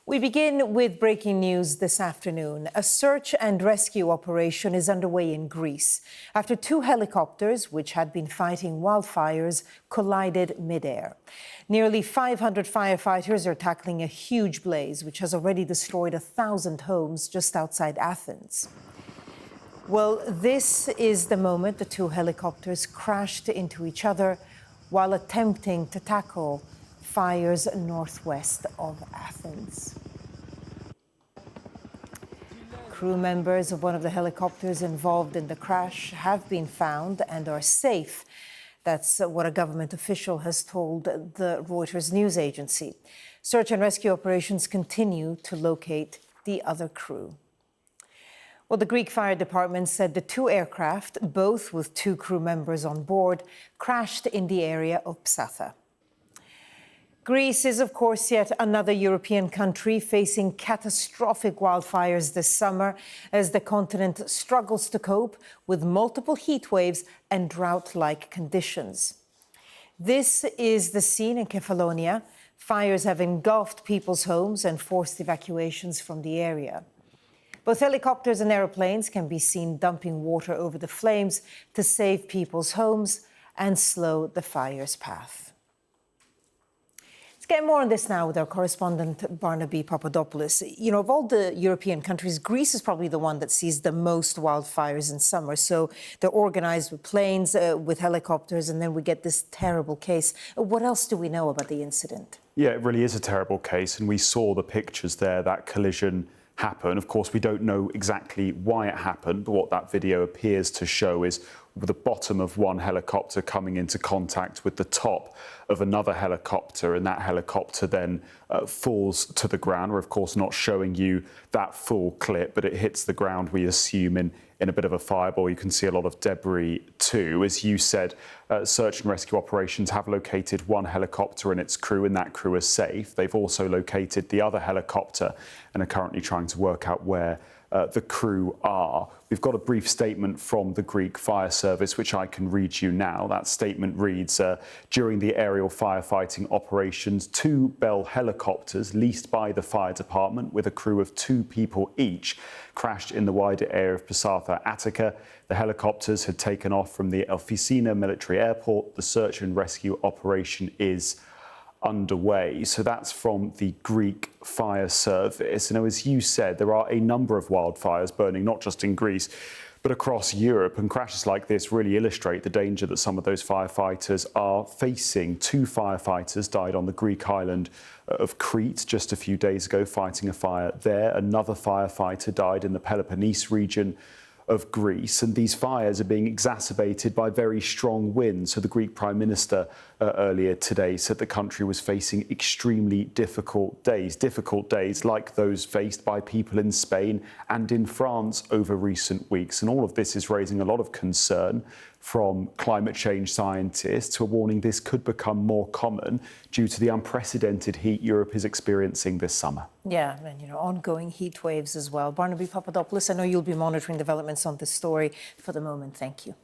We begin with breaking news this afternoon. A search and rescue operation is underway in Greece after two helicopters, which had been fighting wildfires, collided midair. Nearly 500 firefighters are tackling a huge blaze, which has already destroyed 1,000 homes just outside Athens. Well, this is the moment the two helicopters crashed into each other while attempting to tackle fires northwest of Athens. Crew members of one of the helicopters involved in the crash have been found and are safe. That's what a government official has told the Reuters news agency. Search and rescue operations continue to locate the other crew. Well, the Greek fire department said the two aircraft, both with two crew members on board, crashed in the area of Psatha. Greece is, of course, yet another European country facing catastrophic wildfires this summer as the continent struggles to cope with multiple heat waves and drought-like conditions. This is the scene in Kefalonia. Fires have engulfed people's homes and forced evacuations from the area. Both helicopters and aeroplanes can be seen dumping water over the flames to save people's homes and slow the fire's path. Let's get more on this now with our correspondent, Barnaby Papadopoulos. You know, of all the European countries, Greece is probably the one that sees the most wildfires in summer. So they're organized with planes, with helicopters, and then we get this terrible case. What else do we know about the incident? Yeah, it really is a terrible case. And we saw the pictures there, that collision happen. Of course, we don't know exactly why it happened, but what that video appears to show is the bottom of one helicopter coming into contact with the top of another helicopter, and that helicopter then falls to the ground. We're, of course, not showing you that full clip, but it hits the ground, we assume, in a bit of a fireball. You can see a lot of debris too. As you said, search and rescue operations have located one helicopter and its crew, and that crew is safe. They've also located the other helicopter and are currently trying to work out where the crew are. We've got a brief statement from the Greek Fire Service, which I can read you now. That statement reads, during the aerial firefighting operations, two Bell helicopters leased by the fire department with a crew of 2 people each crashed in the wider area of Psatha, Attica. The helicopters had taken off from the Elfsina military airport. The search and rescue operation is underway. So that's from the Greek Fire Service. And as you said, there are a number of wildfires burning, not just in Greece, but across Europe. And crashes like this really illustrate the danger that some of those firefighters are facing. 2 firefighters died on the Greek island of Crete just a few days ago, fighting a fire there. Another firefighter died in the Peloponnese region of Greece, and these fires are being exacerbated by very strong winds. So the Greek Prime Minister earlier today said the country was facing extremely difficult days like those faced by people in Spain and in France over recent weeks. And all of this is raising a lot of concern from climate change scientists who are warning this could become more common due to the unprecedented heat Europe is experiencing this summer. Yeah, and ongoing heat waves as well. Barnaby Papadopoulos, I know you'll be monitoring developments on this story. For the moment, thank you.